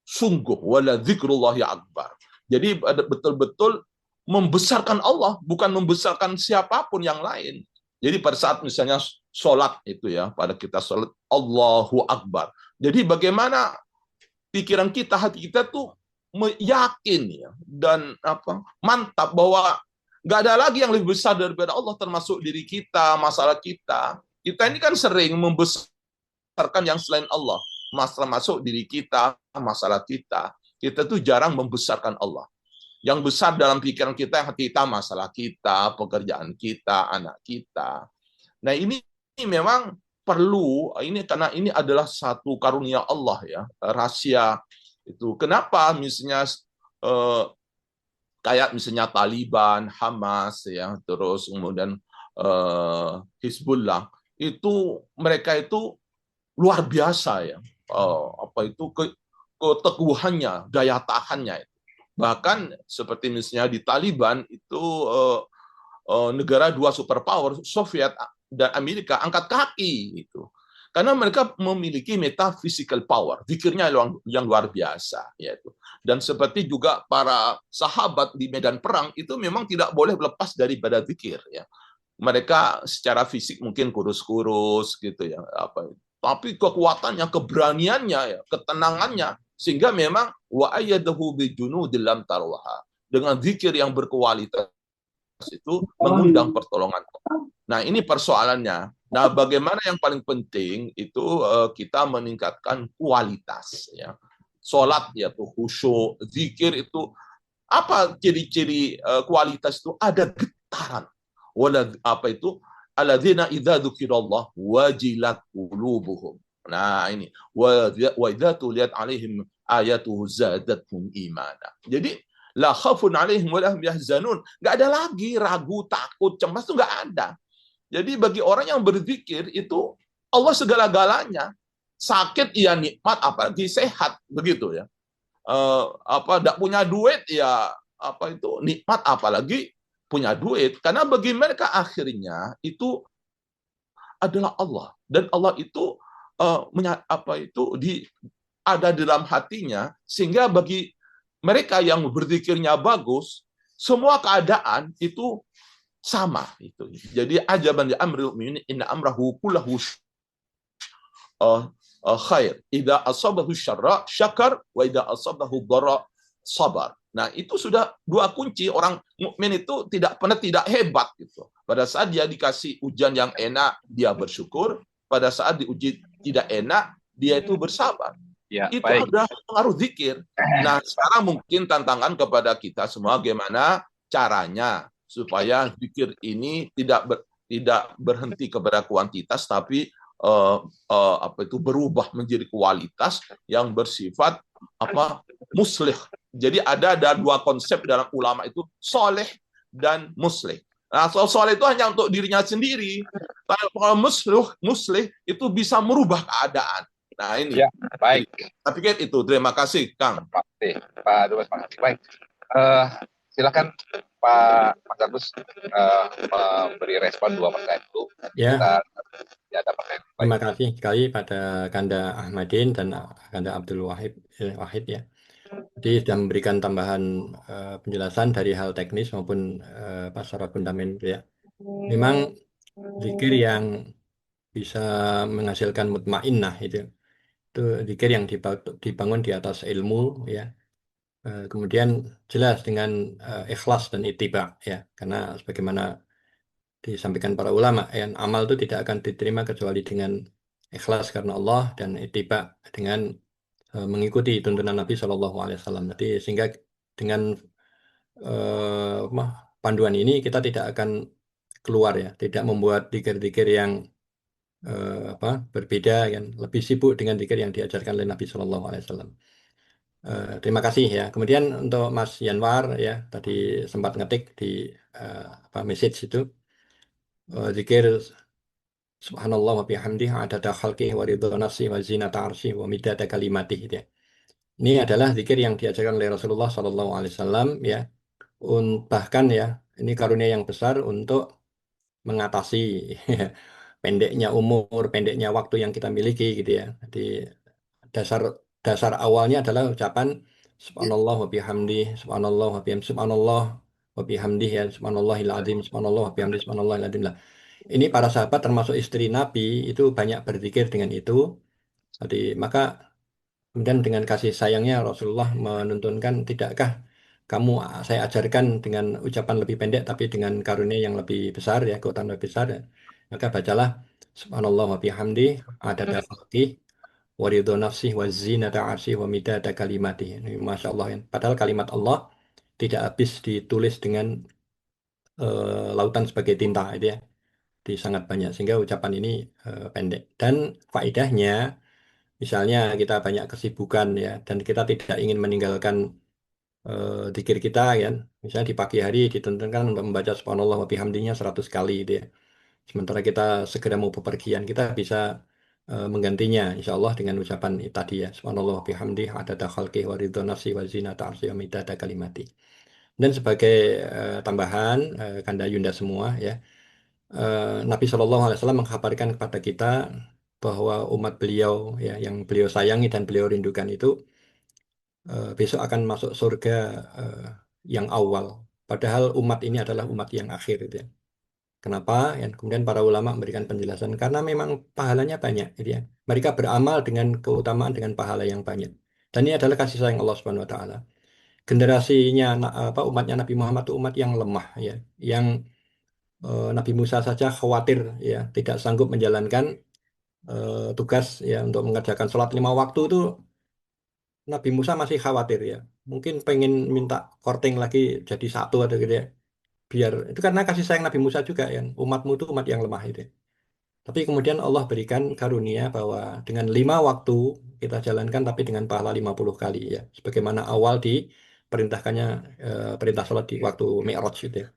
sungguh wala dzikrullahi akbar. Jadi betul-betul membesarkan Allah, bukan membesarkan siapapun yang lain. Jadi pada saat misalnya sholat itu ya, pada kita sholat Allahu Akbar. Jadi bagaimana pikiran kita, hati kita tuh yakin ya, dan mantap bahwa nggak ada lagi yang lebih besar daripada Allah, termasuk diri kita, masalah kita. Kita ini kan sering membesarkan yang selain Allah, masalah masuk diri kita, masalah kita. Kita tuh jarang membesarkan Allah. Yang besar dalam pikiran kita, hati kita, masalah kita, pekerjaan kita, anak kita. Nah, ini memang perlu, ini karena ini adalah satu karunia Allah ya, rahasia itu. Kenapa misalnya kayak misalnya Taliban, Hamas ya, terus kemudian Hizbullah, itu mereka itu luar biasa ya, keteguhannya, daya tahannya. Bahkan seperti misalnya di Taliban itu negara dua superpower, Soviet dan Amerika, angkat kaki itu. Karena mereka memiliki metaphysical power, zikirnya yang luar biasa. Yaitu. Dan seperti juga para sahabat di medan perang, itu memang tidak boleh lepas daripada zikir. Ya. Mereka secara fisik mungkin kurus-kurus, gitu ya. Tapi kekuatannya, keberaniannya, ya, ketenangannya, sehingga memang wa ayyadahu bijunudil lam tarwaha. Dengan zikir yang berkualitas itu mengundang pertolongan. Nah, ini persoalannya. Nah, bagaimana yang paling penting itu kita meningkatkan kualitas ya. Salat yaitu khusyuk, zikir itu apa ciri-ciri kualitas itu? Ada getaran. Wala alladzina idza dzukirallah wajilat qulubuhum. Nah, ini wa idza tuliyat alaihim ayatuhu zadatuhum imana. Jadi la khaufun alaihim wa lahum yahzanun. Enggak ada lagi ragu, takut, cemas, itu enggak ada. Jadi bagi orang yang berzikir itu Allah segala-galanya. Sakit ya nikmat, apalagi sehat, begitu ya. Enggak punya duit ya nikmat, apalagi punya duit. Karena bagi mereka akhirnya itu adalah Allah, dan Allah itu ada dalam hatinya, sehingga bagi mereka yang berzikirnya bagus, semua keadaan itu sama itu. Jadi ajaban li amril mu'min inna amrahu kullahu khair. Idza asabahu syarra syakar wa idza asabahu dharra sabar. Nah, itu sudah dua kunci. Orang mukmin itu tidak pernah tidak hebat gitu. Pada saat dia dikasih ujian yang enak, dia bersyukur. Pada saat diuji tidak enak, dia itu bersabar. Ya, itu adalah pengaruh zikir. Nah, sekarang mungkin tantangan kepada kita semua bagaimana caranya supaya zikir ini tidak berhenti kepada kuantitas, tapi berubah menjadi kualitas yang bersifat muslih. Jadi ada dua konsep dalam ulama itu, soleh dan muslih. Nah, soleh itu hanya untuk dirinya sendiri. Kalau muslih itu bisa merubah keadaan. Nah, ini. Ya, baik. Saya pikir itu. Terima kasih, Kang. Pak Dubes, makasih. Baik. Silakan Pak Mas Agus memberi respon dua pertanyaan itu. Ya. Terima kasih sekali pada Kanda Ahmadin dan Kanda Abdul Wahid ya. Jadi sudah memberikan tambahan penjelasan dari hal teknis maupun secara fundamental ya. Memang zikir yang bisa menghasilkan mutmainnah itu zikir yang dibangun di atas ilmu ya. Kemudian jelas dengan ikhlas dan ittiba ya, karena sebagaimana disampaikan para ulama ya, amal itu tidak akan diterima kecuali dengan ikhlas karena Allah dan ittiba dengan mengikuti tuntunan Nabi Shallallahu Alaihi Wasallam. Jadi sehingga dengan panduan ini kita tidak akan keluar ya, tidak membuat zikir-zikir yang berbeda kan, lebih sibuk dengan zikir yang diajarkan oleh Nabi Shallallahu Alaihi Wasallam. Terima kasih ya. Kemudian untuk Mas Yanwar ya, tadi sempat ngetik di message itu zikir Subhanallah wa bihamdihi adada khalqihi wa ridha nafsi wa zinata arsyihi wa midada kalimatihi ya. Ini adalah zikir yang diajarkan oleh Rasulullah Shallallahu Alaihi Wasallam ya. Bahkan ya, ini karunia yang besar untuk mengatasi pendeknya umur, pendeknya waktu yang kita miliki gitu ya. Jadi dasar dasar awalnya adalah ucapan Subhanallah wa bihamdi, Subhanallah wa bihamdi, Subhanallah wa bihamdi ya, Subhanallahil azim, Subhanallah wa bihamdi, Subhanallahil azim lah. Ini para sahabat termasuk istri Nabi itu banyak berzikir dengan itu. Jadi maka kemudian dengan kasih sayangnya Rasulullah menuntunkan, tidakkah kamu saya ajarkan dengan ucapan lebih pendek tapi dengan karunia yang lebih besar ya, keutamaan lebih besar ya. Maka bacalah Subhanallah wa bihamdi adada khalqih wa ridho nafsih wa zinata arsyih wa midada kalimati. Ini Masya Allah ya. Padahal kalimat Allah tidak habis ditulis dengan lautan sebagai tinta itu ya. Di sangat banyak sehingga ucapan ini pendek. Dan faedahnya misalnya kita banyak kesibukan ya dan kita tidak ingin meninggalkan zikir kita kan. Misalnya di pagi hari dituntunkan untuk membaca subhanallah wa bihamdinya 100 kali gitu ya. Sementara kita segera mau bepergian, kita bisa menggantinya insya Allah dengan ucapan tadi ya. Subhanallah wa bihamdi adada khalqih wa ridho nafsi wa zinata arsyi wa midada kalimati. Dan sebagai tambahan Kanda Yunda semua ya, Nabi Shallallahu Alaihi Wasallam mengkabarkan kepada kita bahwa umat beliau ya yang beliau sayangi dan beliau rindukan itu besok akan masuk surga eh, yang awal. Padahal umat ini adalah umat yang akhir gitu ya. Kenapa? Ya, kemudian para ulama memberikan penjelasan karena memang pahalanya banyak gitu ya. Mereka beramal dengan keutamaan dengan pahala yang banyak. Dan ini adalah kasih sayang Allah Subhanahu wa taala. Generasinya umatnya Nabi Muhammad itu umat yang lemah ya, yang Nabi Musa saja khawatir ya, tidak sanggup menjalankan tugas ya untuk mengerjakan sholat 5 waktu itu Nabi Musa masih khawatir ya. Mungkin pengen minta korting lagi jadi satu atau gitu ya. Biar itu karena kasih sayang Nabi Musa juga ya. Umatmu itu umat yang lemah itu. Tapi kemudian Allah berikan karunia bahwa dengan 5 waktu kita jalankan tapi dengan pahala 50 kali ya. Sebagaimana awal diperintahkannya perintah sholat di waktu Mi'raj itu ya.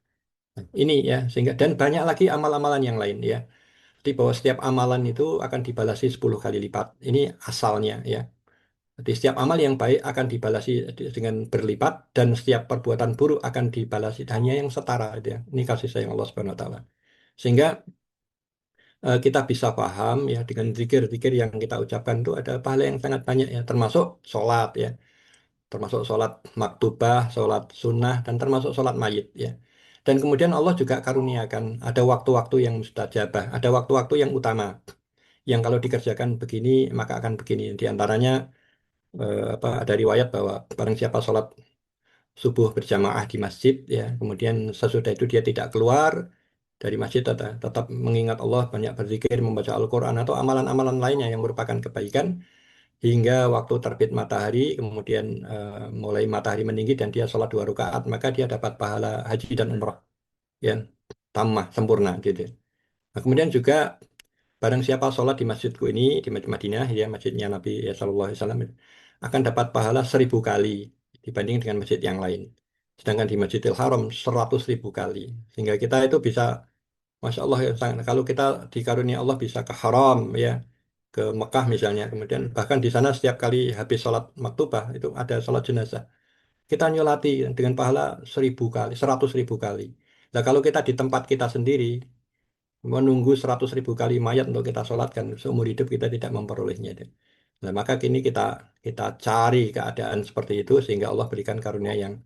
Nah, ini ya sehingga dan banyak lagi amal-amalan yang lain ya. Jadi bahwa setiap amalan itu akan dibalasi 10 kali lipat. Ini asalnya ya. Jadi setiap amal yang baik akan dibalasi dengan berlipat dan setiap perbuatan buruk akan dibalasi hanya yang setara gitu ya. Ini kasih sayang Allah Subhanahu wa taala. Sehingga kita bisa paham ya dengan zikir-zikir yang kita ucapkan itu ada pahala yang sangat banyak ya, termasuk sholat ya, termasuk sholat maktubah, sholat sunnah dan termasuk sholat mayit ya. Dan kemudian Allah juga karuniakan ada waktu-waktu yang mustajabah, ada waktu-waktu yang utama yang kalau dikerjakan begini maka akan begini. Di antaranya ada riwayat bahwa barang siapa sholat subuh berjamaah di masjid ya, kemudian sesudah itu dia tidak keluar dari masjid tetap mengingat Allah, banyak berzikir, membaca Al-Quran atau amalan-amalan lainnya yang merupakan kebaikan hingga waktu terbit matahari, kemudian mulai matahari meninggi dan dia sholat 2 rakaat, maka dia dapat pahala haji dan umrah ya, tammah sempurna gitu. Nah, kemudian juga barang siapa sholat di masjidku ini di Madinah ya, masjidnya Nabi ya, Shallallahu Alaihi Wasallam akan dapat pahala 1.000 kali dibanding dengan masjid yang lain. Sedangkan di Masjidil Haram 100.000 kali. Sehingga kita itu bisa, Masya Allah ya, kalau kita dikarunia Allah bisa ke Haram ya, ke Mekah misalnya, kemudian bahkan di sana setiap kali habis sholat maktubah itu ada sholat jenazah. Kita nyolati dengan pahala 1.000 kali, 100.000 kali. Nah kalau kita di tempat kita sendiri menunggu 100.000 kali mayat untuk kita sholatkan seumur hidup kita tidak memperolehnya. Nah, maka kini kita cari keadaan seperti itu sehingga Allah berikan karunia yang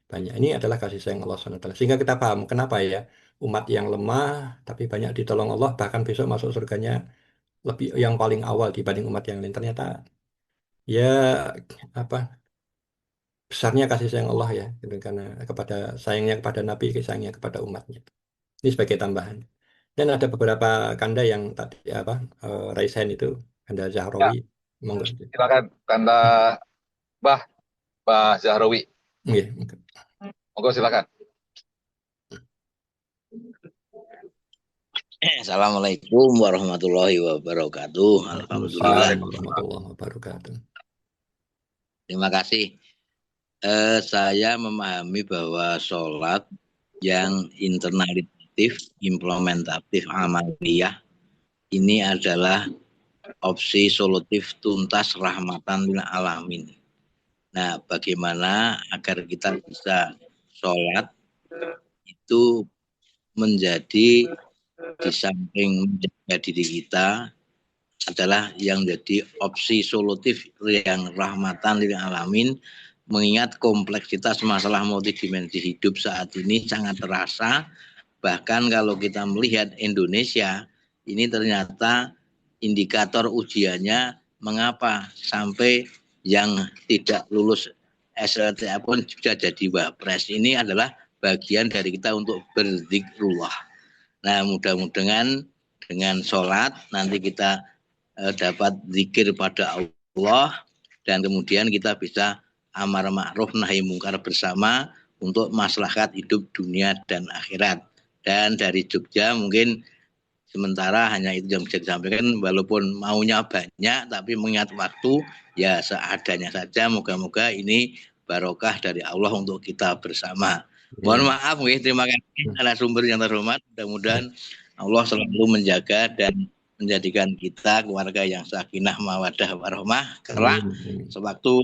banyak. Ini adalah kasih sayang Allah SWT. Sehingga kita paham kenapa ya umat yang lemah tapi banyak ditolong Allah bahkan besok masuk surganya lebih yang paling awal dibanding umat yang lain. Ternyata ya apa besarnya kasih sayang Allah ya gitu, karena kepada sayangnya kepada Nabi, sayangnya kepada umatnya. Ini sebagai tambahan. Dan ada beberapa kanda yang tadi Raisen itu kanda Ya, Zahrawi. Monggo. silakan Kanda Bah Zahrawi. Iya. Monggo silakan. Assalamualaikum warahmatullahi wabarakatuh. Alhamdulillah. Waalaikumsalam warahmatullahi wabarakatuh. Terima kasih. Saya memahami bahwa sholat yang internalitatif, implementatif, amaliyah ini adalah opsi solutif tuntas rahmatan lil alamin. Nah, bagaimana agar kita bisa sholat itu menjadi di samping menjaga diri kita adalah yang jadi opsi solutif yang rahmatan lil alamin, mengingat kompleksitas masalah multidimensi hidup saat ini sangat terasa. Bahkan kalau kita melihat Indonesia ini ternyata indikator ujiannya mengapa sampai yang tidak lulus SLTA pun sudah jadi wapres. Ini adalah bagian dari kita untuk berzikrullah. Nah, mudah-mudahan dengan sholat nanti kita dapat zikir pada Allah dan kemudian kita bisa amar ma'ruf nahi mungkar bersama untuk maslahat hidup dunia dan akhirat. Dan dari Jogja mungkin sementara hanya itu yang bisa disampaikan, walaupun maunya banyak tapi mengingat waktu ya seadanya saja. Moga-moga ini barokah dari Allah untuk kita bersama. Mohon maaf, terima kasih narasumber yang terhormat. Mudah-mudahan Allah selalu menjaga dan menjadikan kita keluarga yang sakinah mawadah warahmah. Kelak sewaktu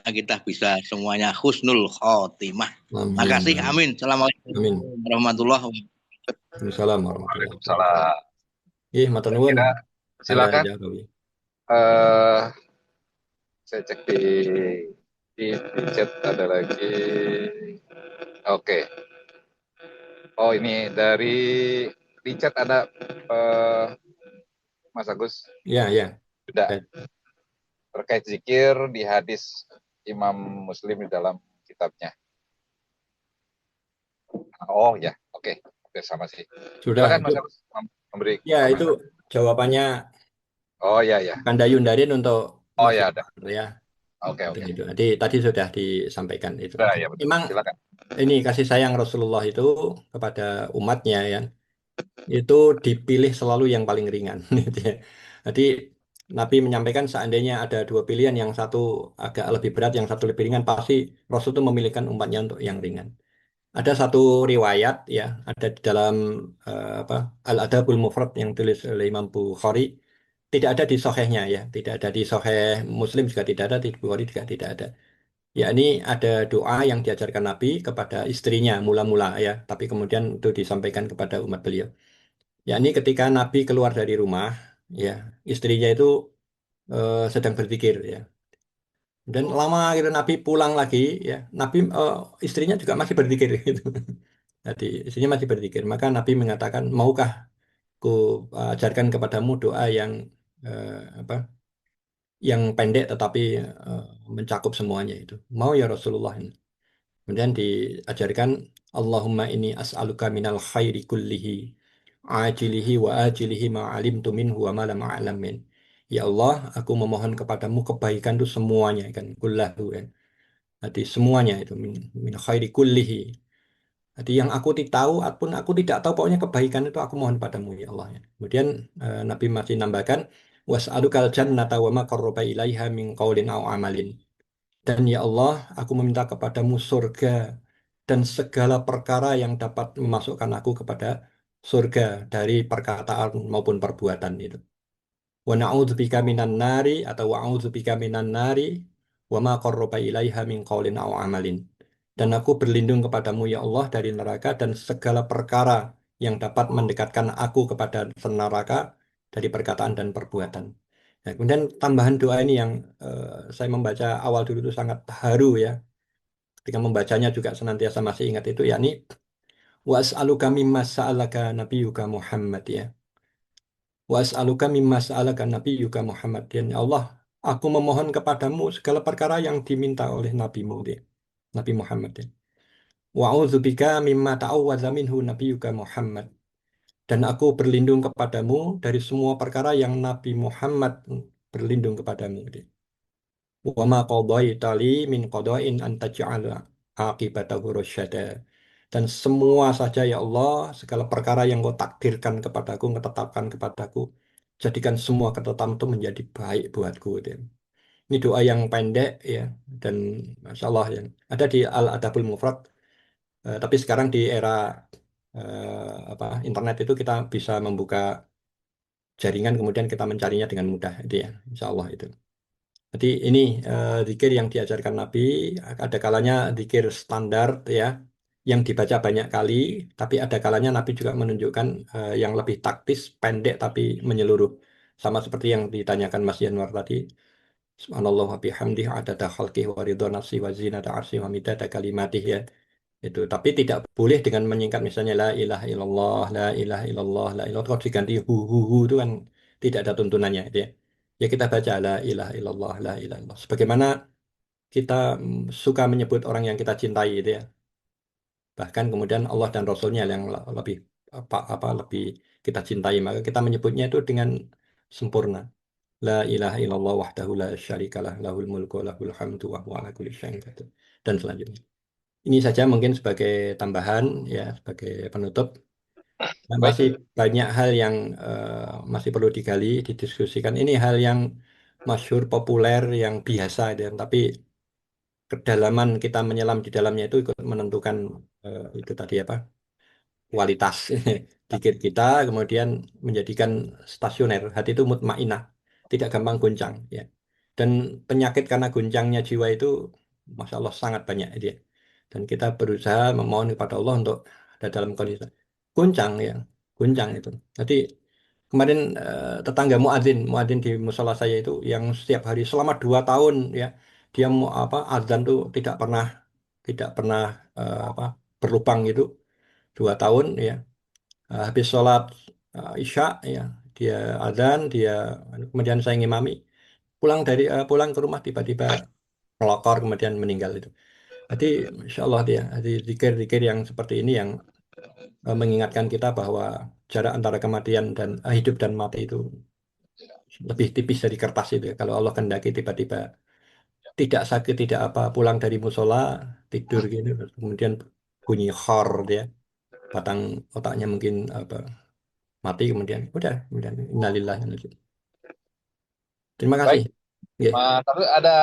kita bisa semuanya husnul khotimah. Terima kasih. Amin. Assalamualaikum warahmatullahi wabarakatuh. Waalaikumsalam warahmatullahi wabarakatuh. Waalaikumsalam. Matur nuwun. Silakan. Saya cek di chat ada lagi. Oke. Oh, ini dari di chat ada Mas Agus. Ya. Sudah. Terkait zikir di hadis Imam Muslim di dalam kitabnya. Oh ya, oke. Sama sih. Sudah. Silakan Mas Agus memberi. Ya, itu jawabannya. Oh ya. Kanda Yundarin untuk oh ya ada. Ya. Oke. Itu. Tadi sudah disampaikan itu. Ya, betul. Memang silakan. Ini kasih sayang Rasulullah itu kepada umatnya ya. Itu dipilih selalu yang paling ringan. Jadi Nabi menyampaikan seandainya ada dua pilihan, yang satu agak lebih berat, yang satu lebih ringan, pasti Rasul itu memilihkan umatnya untuk yang ringan. Ada satu riwayat ya, ada di dalam Al-Adabul Mufrad yang tulis oleh Imam Bukhari, tidak ada di sahihnya ya, tidak ada di sahih Muslim juga tidak ada, di Bukhari juga tidak ada. Ya, ini ada doa yang diajarkan Nabi kepada istrinya mula-mula ya, tapi kemudian itu disampaikan kepada umat beliau. Ya, ini ketika Nabi keluar dari rumah, ya istrinya itu sedang berzikir ya. Dan lama gitu Nabi pulang lagi, ya Nabi istrinya juga masih berzikir gitu. Jadi istrinya masih berzikir. Maka Nabi mengatakan, maukah ku ajarkan kepadamu doa yang yang pendek tetapi mencakup semuanya itu. Mau ya Rasulullah. Kemudian diajarkan Allahumma inni as'aluka minal khairi kullihi ajilihi wa ajilihi ma'alimtu minhu wa ma lam a'lam min. Ya Allah, aku memohon kepadamu kebaikan itu semuanya kan, kullahu kan. Jadi semuanya itu min khairi kullihi. Jadi yang aku tahu ataupun aku tidak tahu, pokoknya kebaikan itu aku mohon padamu ya Allah ya. Kemudian Nabi masih nambahkan was'alukal jannata wa ma qarraba ilaiha min qaulin aw amalin. Dan ya Allah, aku meminta kepadamu surga dan segala perkara yang dapat memasukkan aku kepada surga dari perkataan maupun perbuatan itu. Wa na'udzubika minan nari atau wa a'udzubika minan nari wa ma qarraba ilaiha min qaulin aw amalin. Dan aku berlindung kepadamu ya Allah dari neraka dan segala perkara yang dapat mendekatkan aku kepada neraka dari perkataan dan perbuatan. Nah, kemudian tambahan doa ini yang saya membaca awal dulu itu sangat haru ya. Ketika membacanya juga senantiasa masih ingat itu, yakni was'aluka mimma sa'alaka nabiyyuka Muhammad ya. Was'aluka mimma sa'alaka nabiyyuka Muhammad. Dan ya Allah, aku memohon kepadamu segala perkara yang diminta oleh nabimu dia, Nabi Muhammad ya. Wa'udzubika mimma ta'awwadza minhu nabiyyuka Muhammad. Dan aku berlindung kepadamu dari semua perkara yang Nabi Muhammad berlindung kepadamu dia. Wa ma qadaita li min qada'in an taj'ala aqibatahu rasyada. Dan semua saja ya Allah, segala perkara yang kau takdirkan kepadaku, kau tetapkan kepadaku, jadikan semua ketetapan itu menjadi baik buatku. Gitu. Ini doa yang pendek ya, dan Masya Allah yang ada di Al-Adabul Mufrad. Tapi sekarang di era internet itu kita bisa membuka jaringan, kemudian kita mencarinya dengan mudah, itu ya, Insya Allah itu. Jadi ini zikir yang diajarkan Nabi, ada kalanya zikir standar ya, yang dibaca banyak kali, tapi ada kalanya Nabi juga menunjukkan yang lebih taktis, pendek tapi menyeluruh. Sama seperti yang ditanyakan Mas Yanwar tadi. Subhanallah wa bihamdihi adada khalqihi wa ridha nafsi wa zinata arsyihi wa midada kalimatih ya. Itu. Tapi tidak boleh dengan menyingkat misalnya la ilaha illallah, la ilaha illallah, la ilaha kalau diganti hu itu kan tidak ada tuntunannya itu ya. Ya kita baca la ilaha illallah, la ilaha illallah. Sebagaimana kita suka menyebut orang yang kita cintai itu ya. Bahkan kemudian Allah dan Rasulnya yang lebih lebih kita cintai, maka kita menyebutnya itu dengan sempurna. La ilaha illallah wahdahu la syarikalah lahul mulku wa lahul hamdu wa huwa ala kulli syai'in qadir. Dan selanjutnya. Ini saja mungkin sebagai tambahan ya, sebagai penutup. Dan Baik, masih banyak hal yang masih perlu digali, didiskusikan. Ini hal yang masyhur, populer, yang biasa, ya. Tapi kedalaman kita menyelam di dalamnya itu ikut menentukan itu tadi apa? Kualitas zikir kita, kemudian menjadikan stasioner. Hati itu mutmainah, tidak gampang goncang ya. Dan penyakit karena goncangnya jiwa itu, Masya Allah sangat banyak dia. Dan kita berusaha memohon kepada Allah untuk ada dalam kondisi goncang ya, goncang itu. Jadi kemarin tetangga muadzin di musola saya itu yang setiap hari selama 2 tahun ya, dia mau azan tuh tidak pernah apa berlubang gitu 2 tahun ya. Habis sholat Isya ya, dia adzan, dia kemudian saya ngimami, pulang ke rumah tiba-tiba melokor kemudian meninggal itu. Jadi Insya Allah dia, jadi zikir-zikir yang seperti ini yang mengingatkan kita bahwa jarak antara kematian dan hidup dan mati itu lebih tipis dari kertas itu ya. Kalau Allah kehendaki tiba-tiba tidak sakit tidak apa pulang dari musola tidur gini kemudian bunyi khor dia, batang otaknya mungkin mati kemudian innalillahi wa inna ilaihi. Terima kasih. baik. Nggih, Tapi ada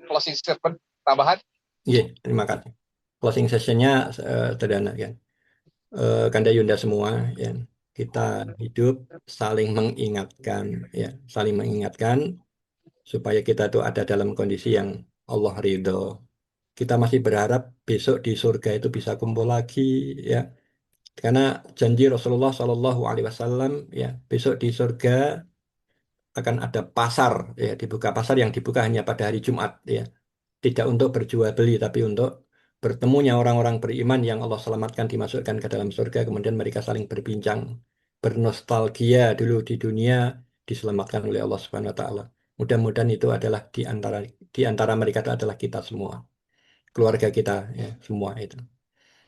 closing statement tambahan? nggih, terima kasih. Closing sessionnya sederhana kan. Kanda Yunda semua ya, kita hidup saling mengingatkan ya, saling mengingatkan supaya kita tuh ada dalam kondisi yang Allah ridho. Kita masih berharap besok di surga itu bisa kumpul lagi ya. Karena janji Rasulullah Shallallahu Alaihi Wasallam ya, besok di surga akan ada pasar ya, dibuka pasar yang dibuka hanya pada hari Jumat ya. Tidak untuk berjual beli tapi untuk bertemunya orang-orang beriman yang Allah selamatkan dimasukkan ke dalam surga, kemudian mereka saling berbincang, bernostalgia dulu di dunia diselamatkan oleh Allah Subhanahu wa taala. Mudah-mudahan itu adalah di antara mereka itu adalah kita semua, keluarga kita ya, semua itu.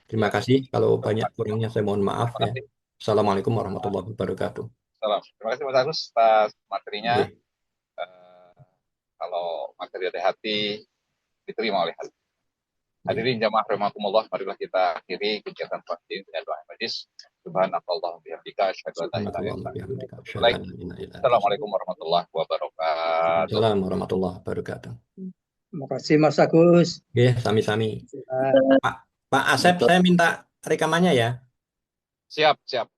Terima Ya, kasih. Kalau banyak terima kurangnya saya mohon maaf ya. kasih. Assalamualaikum warahmatullahi wabarakatuh. Salam. Terima kasih Mas Agus atas materinya. Nggih. Kalau materi dari hati diterima oleh hati. Hadirin jamaah rahimakumullah, marilah kita akhiri kegiatan pagi dengan doa majlis. Subhanallah bihamdika asyhadu an la ilaha illa anta astaghfiruka wa atubu ilaik. Assalamualaikum warahmatullahi wabarakatuh. Assalamualaikum warahmatullahi wabarakatuh. Terima kasih Mas Agus. Nggih, sami-sami. Pak Asep, saya minta rekamannya ya. Siap, siap.